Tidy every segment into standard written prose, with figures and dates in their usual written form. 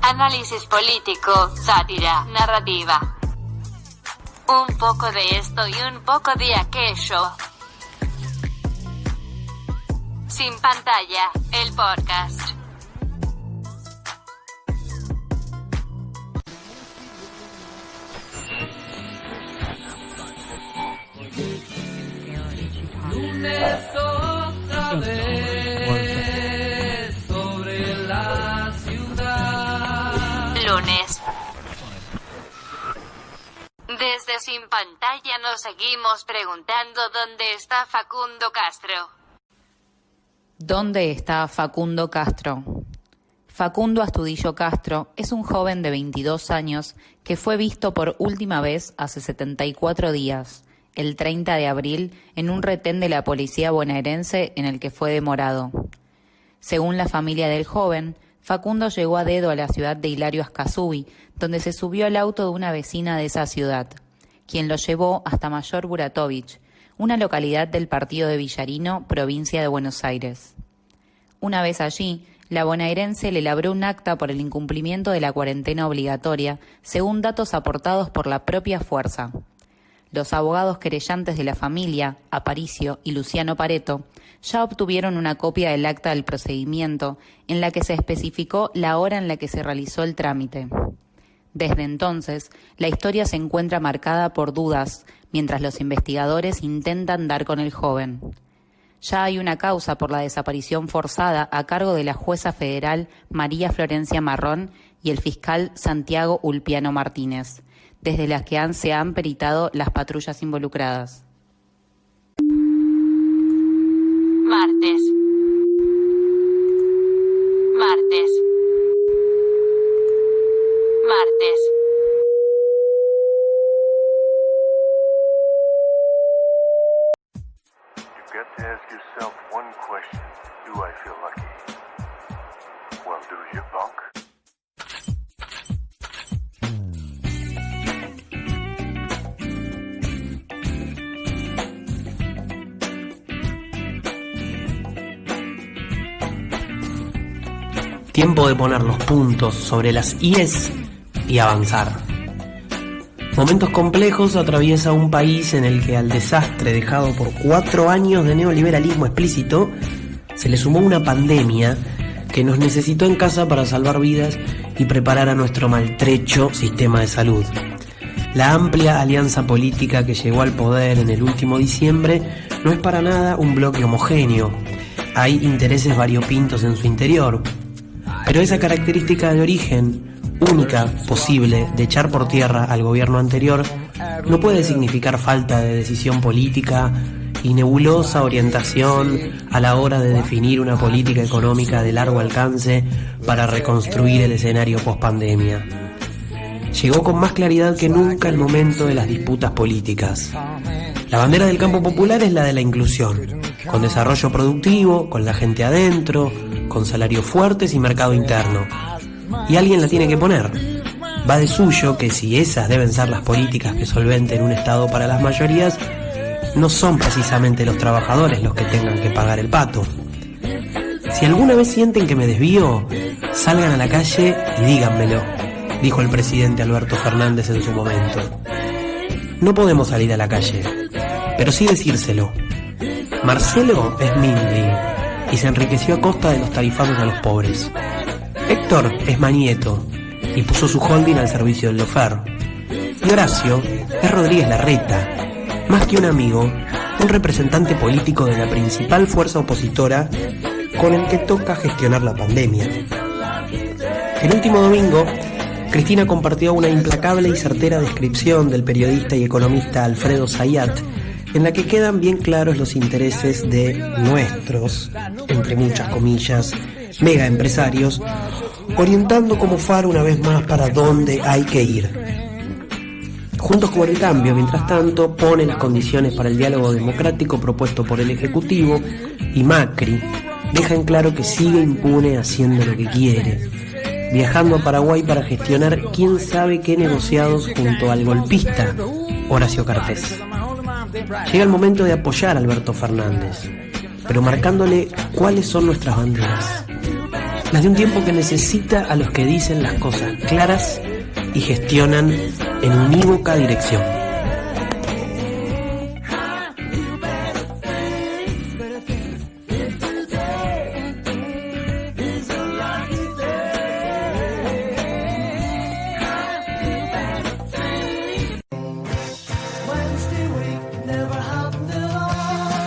Análisis político, sátira, narrativa. Un poco de esto y un poco de aquello. Sin pantalla, el podcast. Lunes otra vez sobre la ciudad. Lunes. Desde Sin Pantalla nos seguimos preguntando dónde está Facundo Castro. ¿Dónde está Facundo Castro? Facundo Astudillo Castro es un joven de 22 años que fue visto por última vez hace 74 días, el 30 de abril, en un retén de la policía bonaerense en el que fue demorado. Según la familia del joven, Facundo llegó a dedo a la ciudad de Hilario Ascasubi, donde se subió al auto de una vecina de esa ciudad, quien lo llevó hasta Mayor Buratovich, una localidad del partido de Villarino, provincia de Buenos Aires. Una vez allí, la bonaerense le labró un acta por el incumplimiento de la cuarentena obligatoria, según datos aportados por la propia fuerza. Los abogados querellantes de la familia, Aparicio y Luciano Pareto, ya obtuvieron una copia del acta del procedimiento en la que se especificó la hora en la que se realizó el trámite. Desde entonces, la historia se encuentra marcada por dudas, mientras los investigadores intentan dar con el joven. Ya hay una causa por la desaparición forzada a cargo de la jueza federal María Florencia Marrón y el fiscal Santiago Ulpiano Martínez, desde las que se han peritado las patrullas involucradas. Martes. Martes. Martes. You've got to ask yourself one question. Do I feel lucky? Well, do you, punk? Tiempo de poner los puntos sobre las IES y avanzar. Momentos complejos atraviesa un país en el que al desastre dejado por 4 años de neoliberalismo explícito se le sumó una pandemia que nos necesitó en casa para salvar vidas y preparar a nuestro maltrecho sistema de salud. La amplia alianza política que llegó al poder en el último diciembre no es para nada un bloque homogéneo. Hay intereses variopintos en su interior. Pero esa característica de origen, única, posible, de echar por tierra al gobierno anterior, no puede significar falta de decisión política y nebulosa orientación a la hora de definir una política económica de largo alcance para reconstruir el escenario pospandemia. Llegó con más claridad que nunca el momento de las disputas políticas. La bandera del campo popular es la de la inclusión, con desarrollo productivo, con la gente adentro, con salarios fuertes y mercado interno. Y alguien la tiene que poner. Va de suyo que si esas deben ser las políticas que solventen un Estado para las mayorías, no son precisamente los trabajadores los que tengan que pagar el pato. Si alguna vez sienten que me desvío, salgan a la calle y díganmelo, dijo el presidente Alberto Fernández en su momento. No podemos salir a la calle, pero sí decírselo. Marcelo es Mindy y se enriqueció a costa de los tarifados a los pobres. Héctor es Manieto y puso su holding al servicio del lofer. Y Horacio es Rodríguez Larreta, más que un amigo, un representante político de la principal fuerza opositora con el que toca gestionar la pandemia. El último domingo, Cristina compartió una implacable y certera descripción del periodista y economista Alfredo Zayat, en la que quedan bien claros los intereses de nuestros, entre muchas comillas, mega empresarios, orientando como faro una vez más para dónde hay que ir. Juntos por el Cambio, mientras tanto, pone las condiciones para el diálogo democrático propuesto por el Ejecutivo, y Macri deja en claro que sigue impune haciendo lo que quiere, viajando a Paraguay para gestionar quién sabe qué negociados junto al golpista Horacio Cartes. Llega el momento de apoyar a Alberto Fernández, pero marcándole cuáles son nuestras banderas. las de un tiempo que necesita a los que dicen las cosas claras y gestionan en unívoca dirección.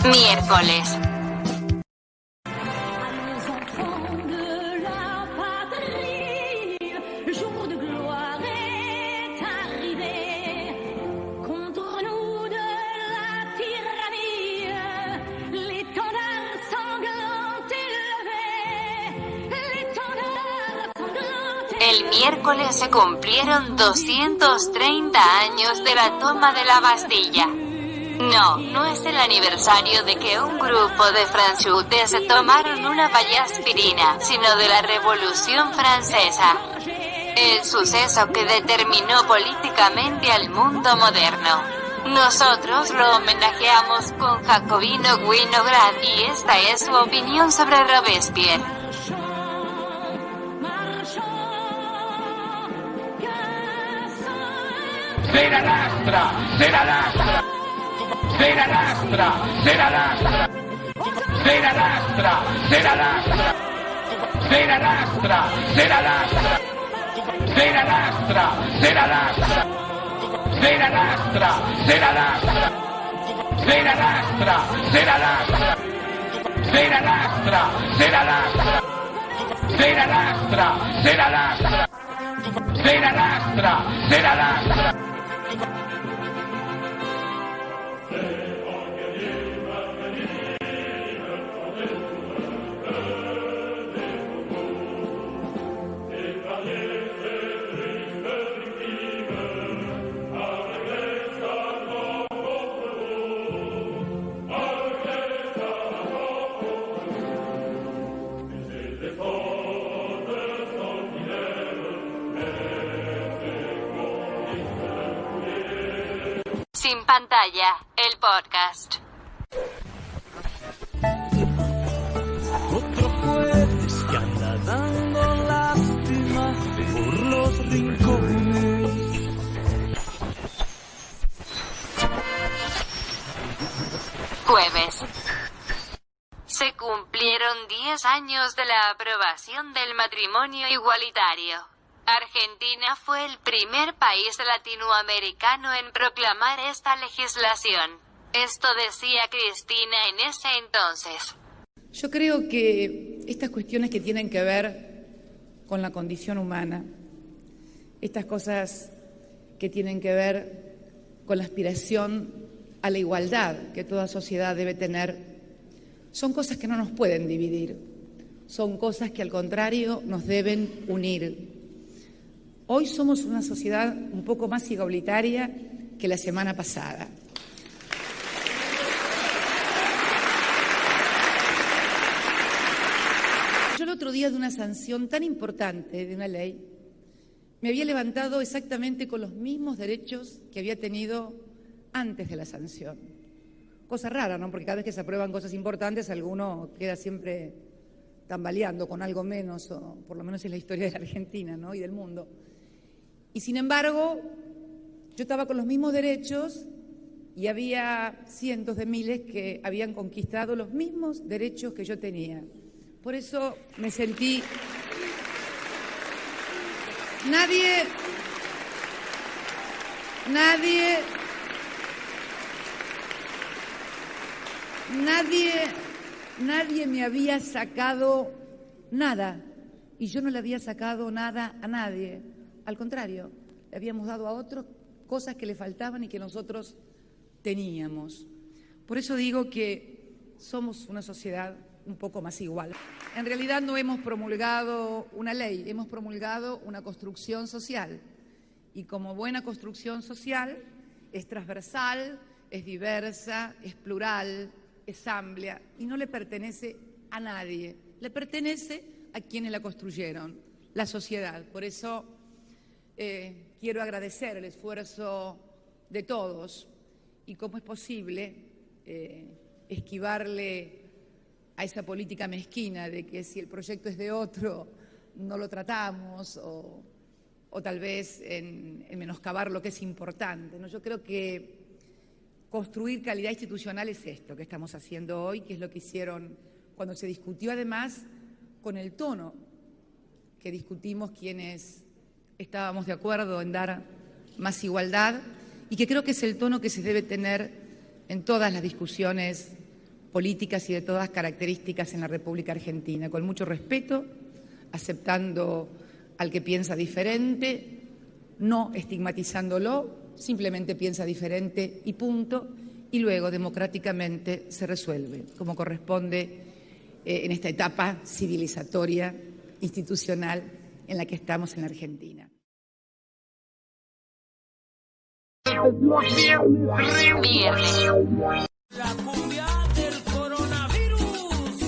Miércoles. El miércoles se cumplieron 230 años de la toma de la Bastilla. No, no es el aniversario de que un grupo de franchutes se tomaron una valla aspirina, sino de la Revolución Francesa. El suceso que determinó políticamente al mundo moderno. Nosotros lo homenajeamos con Jacobino Winograd y esta es su opinión sobre Robespierre. Será lastra, será lastra. Será lastra, será lastra. Será lastra, será lastra. Será lastra, será lastra. Será lastra, será lastra. Será lastra, será lastra. Será lastra, será lastra. Será lastra, será lastra. Será lastra, será lastra. Será lastra, será lastra. Sin pantalla, el podcast. Otro jueves que anda dando lástima por los rincones. Jueves. Se cumplieron 10 años de la aprobación del matrimonio igualitario. Argentina fue el primer país latinoamericano en proclamar esta legislación. Esto decía Cristina en ese entonces. Yo creo que estas cuestiones que tienen que ver con la condición humana, estas cosas que tienen que ver con la aspiración a la igualdad que toda sociedad debe tener, son cosas que no nos pueden dividir, son cosas que al contrario nos deben unir. Hoy somos una sociedad un poco más igualitaria que la semana pasada. Yo el otro día de una sanción tan importante de una ley, me había levantado exactamente con los mismos derechos que había tenido antes de la sanción. Cosa rara, ¿no? Porque cada vez que se aprueban cosas importantes, alguno queda siempre tambaleando con algo menos, o por lo menos es la historia de la Argentina, ¿no? Y del mundo. Y sin embargo, yo estaba con los mismos derechos y había cientos de miles que habían conquistado los mismos derechos que yo tenía. Por eso me sentí... Nadie me había sacado nada y yo no le había sacado nada a nadie. Al contrario, le habíamos dado a otros cosas que le faltaban y que nosotros teníamos. Por eso digo que somos una sociedad un poco más igual. En realidad no hemos promulgado una ley, hemos promulgado una construcción social. Y como buena construcción social, es transversal, es diversa, es plural, es amplia y no le pertenece a nadie. Le pertenece a quienes la construyeron, la sociedad. Por eso quiero agradecer el esfuerzo de todos y cómo es posible esquivarle a esa política mezquina de que si el proyecto es de otro, no lo tratamos, o tal vez en menoscabar lo que es importante, ¿no? Yo creo que construir calidad institucional es esto que estamos haciendo hoy, que es lo que hicieron cuando se discutió, además, con el tono que discutimos quienes estábamos de acuerdo en dar más igualdad, y que creo que es el tono que se debe tener en todas las discusiones políticas y de todas características en la República Argentina, con mucho respeto, aceptando al que piensa diferente, no estigmatizándolo, simplemente piensa diferente y punto, y luego democráticamente se resuelve, como corresponde en esta etapa civilizatoria, institucional en la que estamos en la Argentina. Viernes. La cumbia del coronavirus.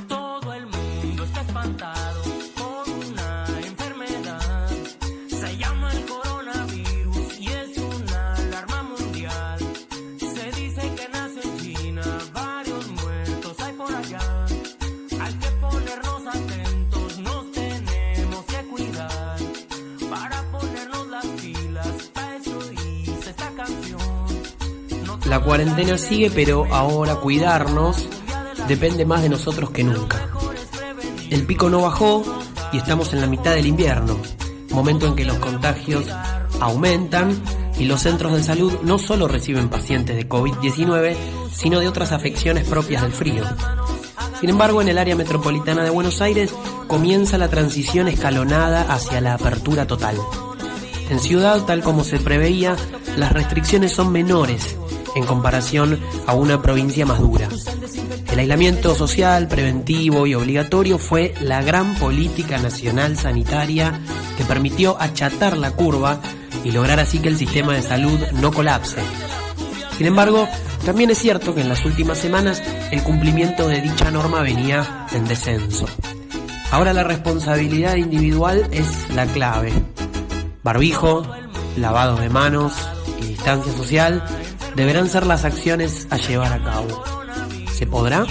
Todo el mundo está espantado con una enfermedad. Se llama el coronavirus y es una alarma mundial. Se dice que nace en China, varios muertos hay por allá. Hay que ponernos atentos, nos tenemos que cuidar. Para ponernos las pilas, para eso hice esta canción. La cuarentena sigue, pero ahora cuidarnos depende más de nosotros que nunca. El pico no bajó y estamos en la mitad del invierno, momento en que los contagios aumentan y los centros de salud no solo reciben pacientes de COVID-19, sino de otras afecciones propias del frío. Sin embargo, en el área metropolitana de Buenos Aires comienza la transición escalonada hacia la apertura total. En Ciudad, tal como se preveía, las restricciones son menores en comparación a una provincia más dura. El aislamiento social, preventivo y obligatorio fue la gran política nacional sanitaria que permitió achatar la curva y lograr así que el sistema de salud no colapse. Sin embargo, también es cierto que en las últimas semanas el cumplimiento de dicha norma venía en descenso. Ahora la responsabilidad individual es la clave. Barbijo, lavado de manos y distancia social deberán ser las acciones a llevar a cabo. ¿Se podrá?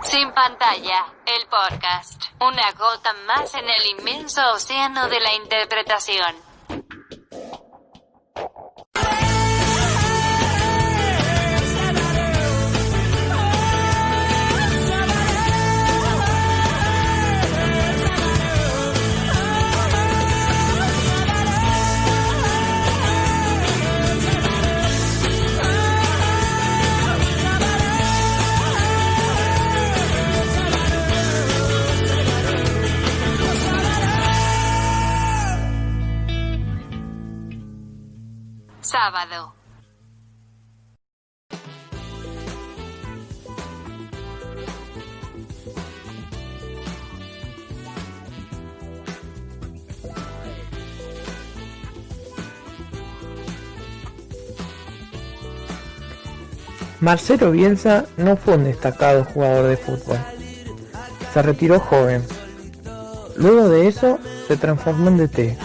Sin pantalla, el podcast. Una gota más en el inmenso océano de la interpretación. Sábado. Marcelo Bielsa no fue un destacado jugador de fútbol. Se retiró joven. Luego de eso se transformó en DT.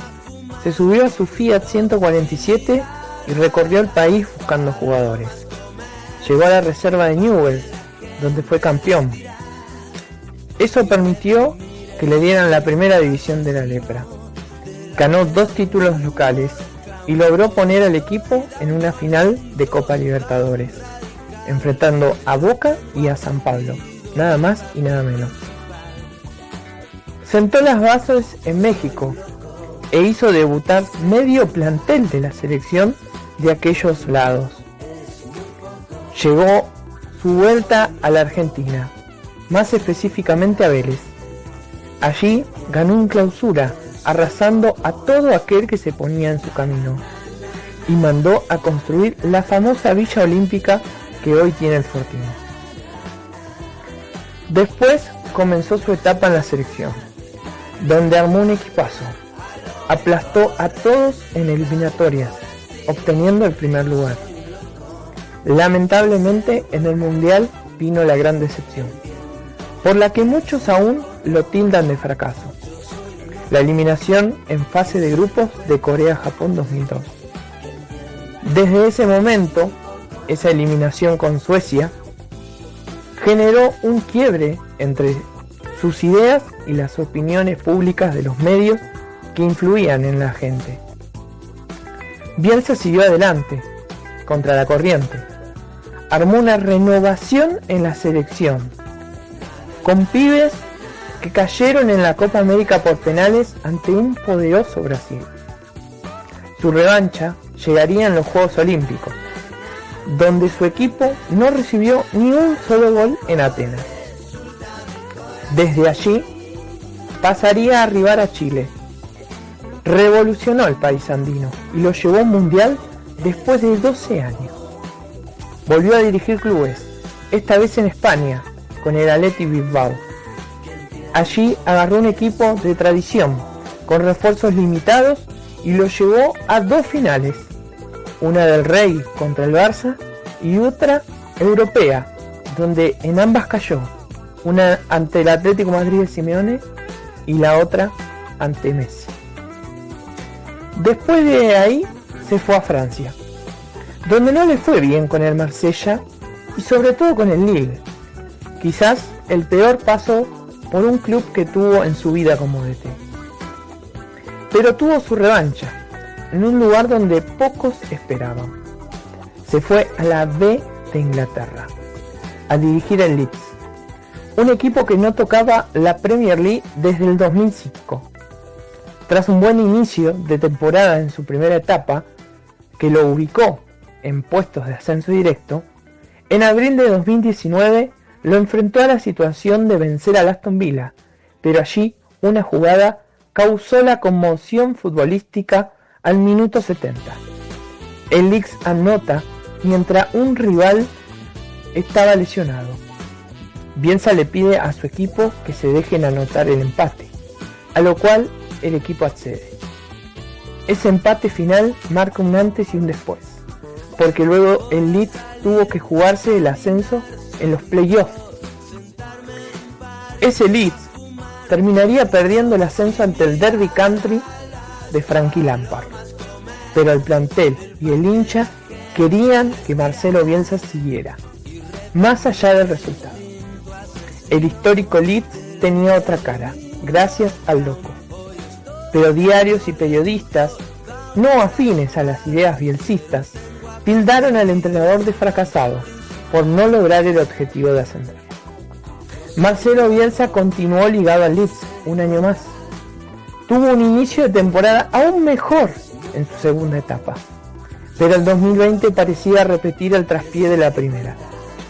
Se subió a su Fiat 147 y recorrió el país buscando jugadores. Llegó a la reserva de Newell's, donde fue campeón. Eso permitió que le dieran la primera división de la Lepra. Ganó 2 títulos locales y logró poner al equipo en una final de Copa Libertadores, enfrentando a Boca y a San Pablo, nada más y nada menos. Sentó las bases en México e hizo debutar medio plantel de la selección de aquellos lados. Llegó su vuelta a la Argentina, más específicamente a Vélez. Allí ganó un Clausura, arrasando a todo aquel que se ponía en su camino, y mandó a construir la famosa Villa Olímpica que hoy tiene el Fortín. Después comenzó su etapa en la selección, donde armó un equipazo. Aplastó a todos en eliminatorias, obteniendo el primer lugar. Lamentablemente en el Mundial vino la gran decepción. por la que muchos aún lo tildan de fracaso: la eliminación en fase de grupos de Corea-Japón 2002. Desde ese momento, esa eliminación con Suecia generó un quiebre entre sus ideas y las opiniones públicas de los medios que influían en la gente. Bielsa siguió adelante, contra la corriente. Armó una renovación en la selección, con pibes que cayeron en la Copa América por penales ante un poderoso Brasil. Su revancha llegaría en los Juegos Olímpicos, donde su equipo no recibió ni un solo gol en Atenas. Desde allí pasaría a arribar a Chile. Revolucionó el país andino y lo llevó a un mundial después de 12 años. Volvió a dirigir clubes, esta vez en España, con el Athletic Bilbao. Allí agarró un equipo de tradición, con refuerzos limitados, y lo llevó a 2 finales, una del Rey contra el Barça y otra europea, donde en ambas cayó, una ante el Atlético de Madrid de Simeone y la otra ante Messi. Después de ahí se fue a Francia, donde no le fue bien con el Marsella y sobre todo con el Lille, quizás el peor paso por un club que tuvo en su vida como DT. Pero tuvo su revancha en un lugar donde pocos esperaban. Se fue a la B de Inglaterra a dirigir el Leeds, un equipo que no tocaba la Premier League desde el 2005. Tras un buen inicio de temporada en su primera etapa, que lo ubicó en puestos de ascenso directo, en abril de 2019 lo enfrentó a la situación de vencer al Aston Villa, pero allí una jugada causó la conmoción futbolística al minuto 70. El Leeds anota mientras un rival estaba lesionado. Bielsa le pide a su equipo que se dejen anotar el empate, a lo cual el equipo accede. Ese empate final marca un antes y un después, porque luego el Leeds tuvo que jugarse el ascenso en los playoffs. Ese Leeds terminaría perdiendo el ascenso ante el Derby Country de Frankie Lampard, pero el plantel y el hincha querían que Marcelo Bielsa siguiera, más allá del resultado. El histórico Leeds tenía otra cara, gracias al loco. Pero diarios y periodistas, no afines a las ideas bielcistas, tildaron al entrenador de fracasado por no lograr el objetivo de ascender. Marcelo Bielsa continuó ligado al Leeds un año más. Tuvo un inicio de temporada aún mejor en su segunda etapa, pero el 2020 parecía repetir el traspié de la primera.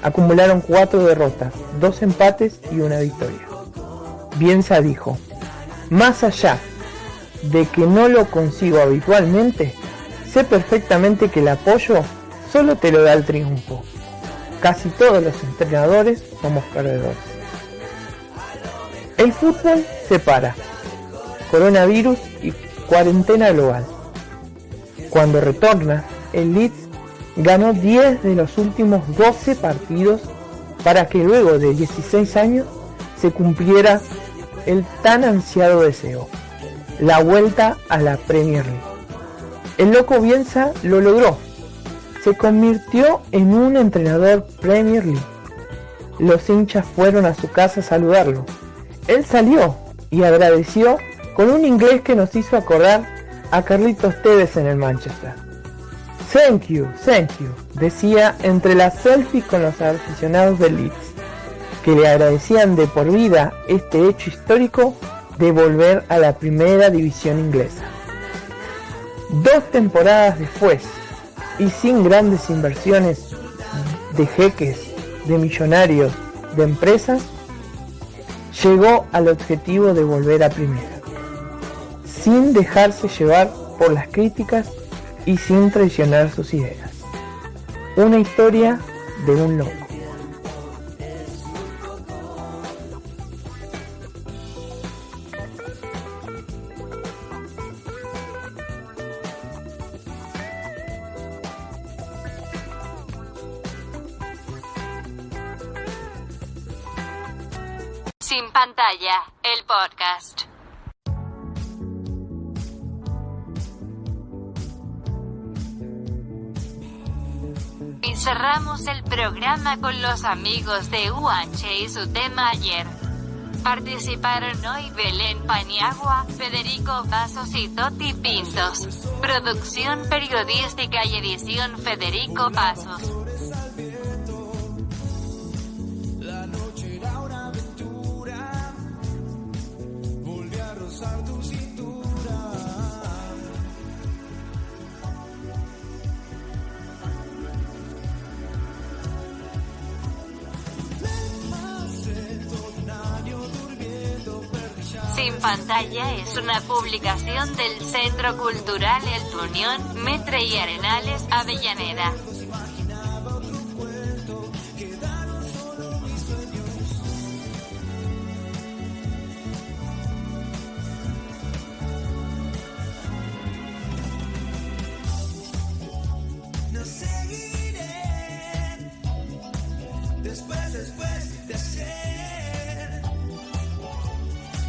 Acumularon 4 derrotas, 2 empates y una victoria. Bielsa dijo: más allá de que no lo consigo habitualmente, sé perfectamente que el apoyo solo te lo da el triunfo. Casi todos los entrenadores somos perdedores. El fútbol se para. Coronavirus y cuarentena global. Cuando retorna, el Leeds ganó 10 de los últimos 12 partidos para que luego de 16 años se cumpliera el tan ansiado deseo: la vuelta a la Premier League. El loco Bielsa lo logró. Se convirtió en un entrenador Premier League. Los hinchas fueron a su casa a saludarlo. Él salió y agradeció con un inglés que nos hizo acordar a Carlitos Tevez en el Manchester. Thank you, decía entre las selfies con los aficionados del Leeds, que le agradecían de por vida este hecho histórico de volver a la primera división inglesa. 2 temporadas después, y sin grandes inversiones de jeques, de millonarios, de empresas, llegó al objetivo de volver a primera, sin dejarse llevar por las críticas y sin traicionar sus ideas. Una historia de un loco. Sin Pantalla, el podcast. Y cerramos el programa con los amigos de UH y su tema Ayer. Participaron hoy Belén Paniagua, Federico Pasos y Toti Pintos. Producción periodística y edición Federico Pasos. La noche era una aventura, volví a rozar tu cintura. Sin Pantalla es una publicación del Centro Cultural El Unión, Metre y Arenales, Avellaneda. No seguiré después de ser.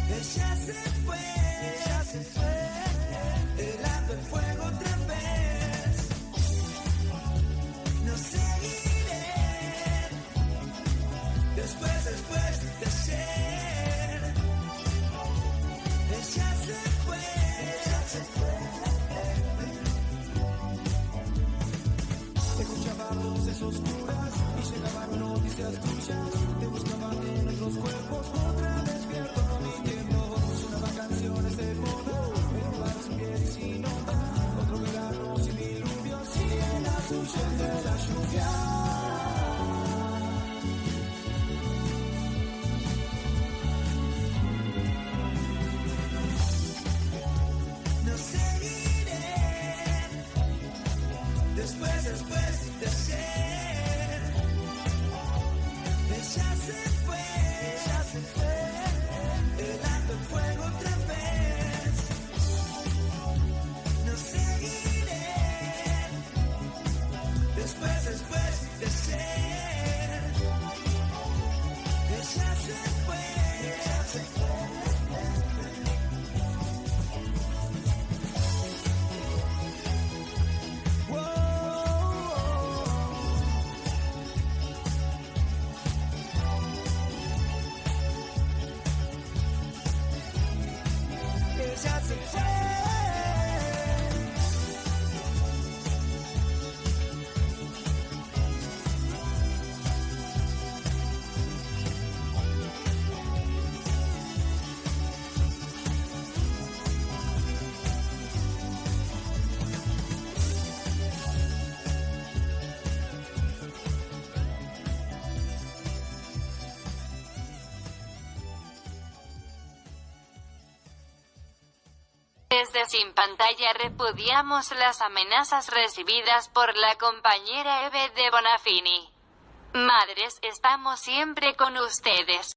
Ella se fue, helando el fuego otra vez. No seguiré después de ser. Ella se fue. Escuchaba voces oscuras y llegaban noticias tuyas. Te buscaba en otros cuerpos, otra despierto mintiendo. Sonaba canciones de moda, en un bar sin piel y sin onda. Otro verano sin diluvios y en las huyes de la lluvia. No seguiré después de ser. Ella se fue, helando el fuego otra vez. No seguiré después de ser. Ella se fue. Ella se fue. Desde Sin Pantalla repudiamos las amenazas recibidas por la compañera Eve de Bonafini. Madres, estamos siempre con ustedes.